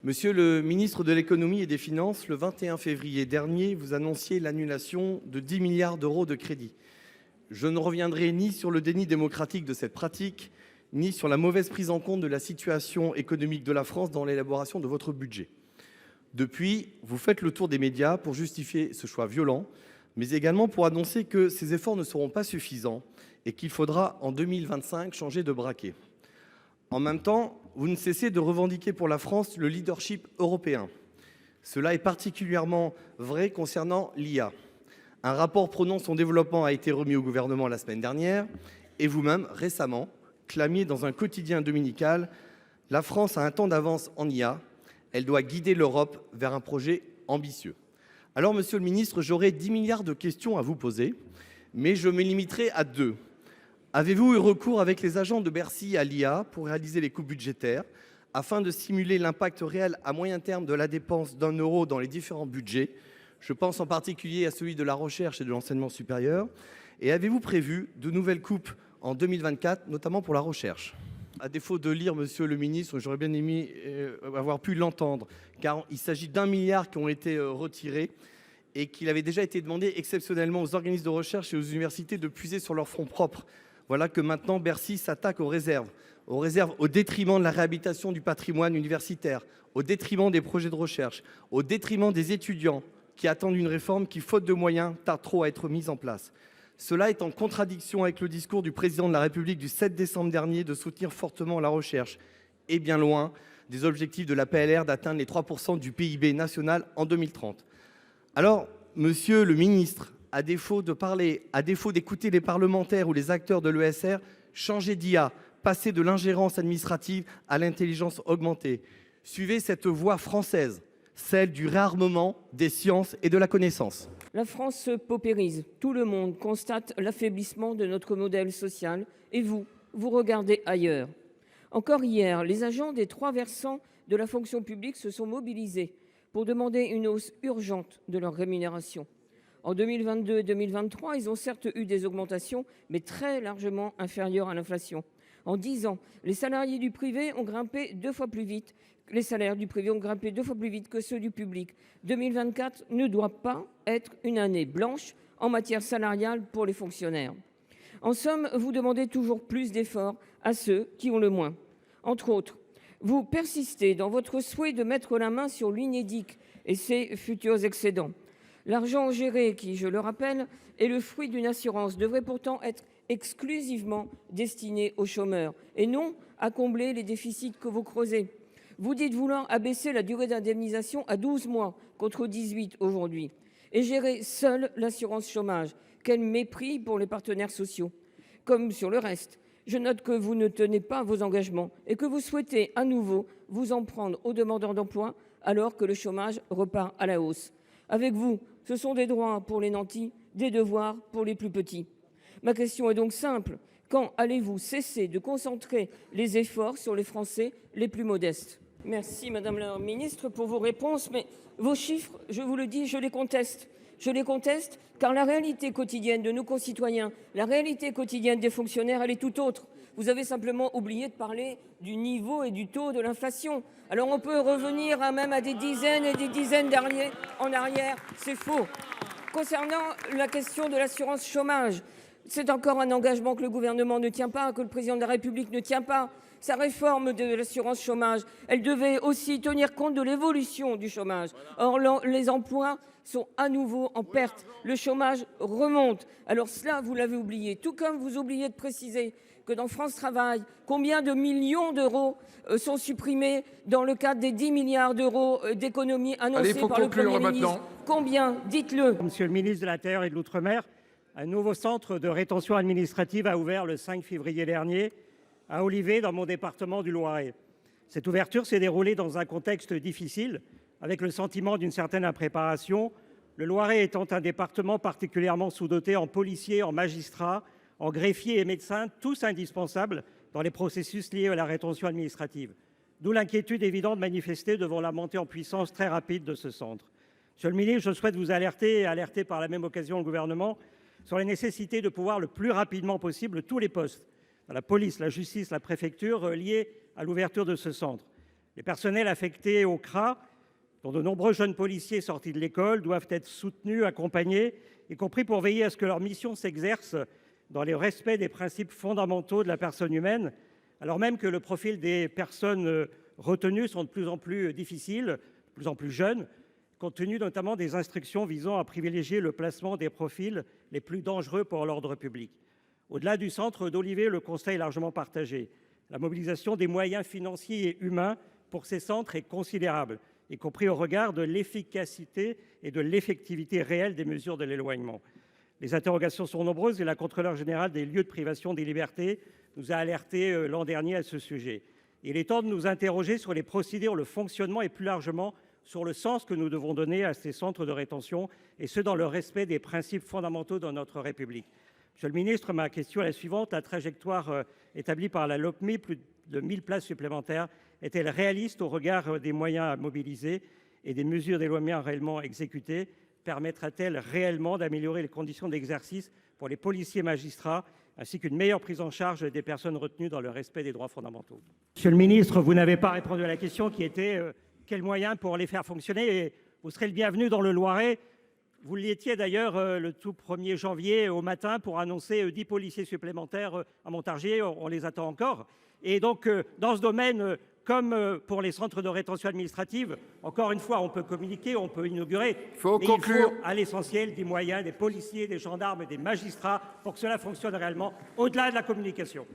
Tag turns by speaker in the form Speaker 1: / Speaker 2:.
Speaker 1: Monsieur le ministre de l'économie et des finances, le 21 février dernier, vous annonciez l'annulation de 10 milliards d'euros de crédits. Je ne reviendrai ni sur le déni démocratique de cette pratique, ni sur la mauvaise prise en compte de la situation économique de la France dans l'élaboration de votre budget. Depuis, vous faites le tour des médias pour justifier ce choix violent, mais également pour annoncer que ces efforts ne seront pas suffisants et qu'il faudra en 2025 changer de braquet. En même temps, vous ne cessez de revendiquer pour la France le leadership européen. Cela est particulièrement vrai concernant l'IA. Un rapport prônant son développement a été remis au gouvernement la semaine dernière et vous-même, récemment, clamiez dans un quotidien dominical « La France a un temps d'avance en IA, elle doit guider l'Europe vers un projet ambitieux ». Alors, monsieur le ministre, j'aurai 10 milliards de questions à vous poser, mais je me limiterai à 2. Avez-vous eu recours avec les agents de Bercy à l'IA pour réaliser les coupes budgétaires afin de simuler l'impact réel à moyen terme de la dépense d'1 euro dans les différents budgets? Je pense en particulier à celui de la recherche et de l'enseignement supérieur. Et avez-vous prévu de nouvelles coupes en 2024, notamment pour la recherche? À défaut de lire, monsieur le ministre, j'aurais bien aimé avoir pu l'entendre, car il s'agit d'1 milliard qui ont été retirés et qu'il avait déjà été demandé exceptionnellement aux organismes de recherche et aux universités de puiser sur leurs fonds propres. Voilà que maintenant Bercy s'attaque aux réserves au détriment de la réhabilitation du patrimoine universitaire, au détriment des projets de recherche, au détriment des étudiants qui attendent une réforme qui, faute de moyens, tarde trop à être mise en place. Cela est en contradiction avec le discours du président de la République du 7 décembre dernier de soutenir fortement la recherche et bien loin des objectifs de la PLR d'atteindre les 3% du PIB national en 2030. Alors, monsieur le ministre, à défaut de parler, à défaut d'écouter les parlementaires ou les acteurs de l'ESR, changez d'IA, passez de l'ingérence administrative à l'intelligence augmentée. Suivez cette voie française, celle du réarmement des sciences et de la connaissance.
Speaker 2: La France se paupérise. Tout le monde constate l'affaiblissement de notre modèle social. Et vous regardez ailleurs. Encore hier, les agents des 3 versants de la fonction publique se sont mobilisés pour demander une hausse urgente de leur rémunération. En 2022 et 2023, ils ont certes eu des augmentations, mais très largement inférieures à l'inflation. En 10 ans, les salariés du privé ont grimpé 2 fois plus vite. Les salaires du privé ont grimpé 2 fois plus vite que ceux du public. 2024 ne doit pas être une année blanche en matière salariale pour les fonctionnaires. En somme, vous demandez toujours plus d'efforts à ceux qui ont le moins. Entre autres, vous persistez dans votre souhait de mettre la main sur l'Unédic et ses futurs excédents. L'argent géré, qui, je le rappelle, est le fruit d'une assurance, devrait pourtant être exclusivement destiné aux chômeurs et non à combler les déficits que vous creusez. Vous dites vouloir abaisser la durée d'indemnisation à 12 mois contre 18 aujourd'hui et gérer seule l'assurance chômage. Quel mépris pour les partenaires sociaux. Comme sur le reste, je note que vous ne tenez pas vos engagements et que vous souhaitez à nouveau vous en prendre aux demandeurs d'emploi alors que le chômage repart à la hausse. Avec vous, ce sont des droits pour les nantis, des devoirs pour les plus petits. Ma question est donc simple. Quand allez-vous cesser de concentrer les efforts sur les Français les plus modestes? Merci Madame la Ministre pour vos réponses, mais vos chiffres, je vous le dis, je les conteste. Je les conteste car la réalité quotidienne de nos concitoyens, la réalité quotidienne des fonctionnaires, elle est tout autre. Vous avez simplement oublié de parler du niveau et du taux de l'inflation. Alors on peut revenir même à des dizaines et des dizaines d'années en arrière, c'est faux. Concernant la question de l'assurance chômage, c'est encore un engagement que le gouvernement ne tient pas, que le président de la République ne tient pas. Sa réforme de l'assurance chômage, elle devait aussi tenir compte de l'évolution du chômage. Or, les emplois sont à nouveau en perte. Le chômage remonte. Alors cela, vous l'avez oublié. Tout comme vous oubliez de préciser que dans France Travail, combien de millions d'euros sont supprimés dans le cadre des 10 milliards d'euros d'économies annoncées par le Premier ministre. Combien? Dites-le.
Speaker 3: Monsieur le ministre de l'Intérieur et de l'Outre-mer, un nouveau centre de rétention administrative a ouvert le 5 février dernier à Olivet, dans mon département du Loiret. Cette ouverture s'est déroulée dans un contexte difficile, avec le sentiment d'une certaine impréparation, le Loiret étant un département particulièrement sous-doté en policiers, en magistrats, en greffiers et médecins, tous indispensables dans les processus liés à la rétention administrative. D'où l'inquiétude évidente manifestée devant la montée en puissance très rapide de ce centre. Monsieur le ministre, je souhaite vous alerter et alerter par la même occasion le gouvernement sur la nécessité de pouvoir le plus rapidement possible tous les postes, dans la police, la justice, la préfecture, liés à l'ouverture de ce centre. Les personnels affectés au CRA, dont de nombreux jeunes policiers sortis de l'école, doivent être soutenus, accompagnés, y compris pour veiller à ce que leur mission s'exerce dans le respect des principes fondamentaux de la personne humaine, alors même que le profil des personnes retenues sont de plus en plus difficiles, de plus en plus jeunes, compte tenu notamment des instructions visant à privilégier le placement des profils les plus dangereux pour l'ordre public. Au-delà du centre d'Olivet, le constat est largement partagé. La mobilisation des moyens financiers et humains pour ces centres est considérable, y compris au regard de l'efficacité et de l'effectivité réelle des mesures de l'éloignement. Les interrogations sont nombreuses et la contrôleure générale des lieux de privation des libertés nous a alertés l'an dernier à ce sujet. Il est temps de nous interroger sur les procédures, le fonctionnement et plus largement sur le sens que nous devons donner à ces centres de rétention, et ce dans le respect des principes fondamentaux de notre République. Monsieur le ministre, ma question est la suivante. La trajectoire établie par la Lopmi, plus de 1000 places supplémentaires, est-elle réaliste au regard des moyens à mobiliser et des mesures d'éloignement réellement exécutées? Permettra-t-elle réellement d'améliorer les conditions d'exercice pour les policiers magistrats, ainsi qu'une meilleure prise en charge des personnes retenues dans le respect des droits fondamentaux? Monsieur le ministre, vous n'avez pas répondu à la question qui était quels moyens pour les faire fonctionner, et vous serez le bienvenu dans le Loiret. Vous l'étiez d'ailleurs le tout 1er janvier au matin pour annoncer 10 policiers supplémentaires à Montargis. On les attend encore. Et donc, dans ce domaine, comme pour les centres de rétention administrative, encore une fois, on peut communiquer, on peut inaugurer.
Speaker 4: Il faut
Speaker 3: mais
Speaker 4: conclure.
Speaker 3: il faut à l'essentiel des moyens, des policiers, des gendarmes et des magistrats pour que cela fonctionne réellement, au-delà de la communication.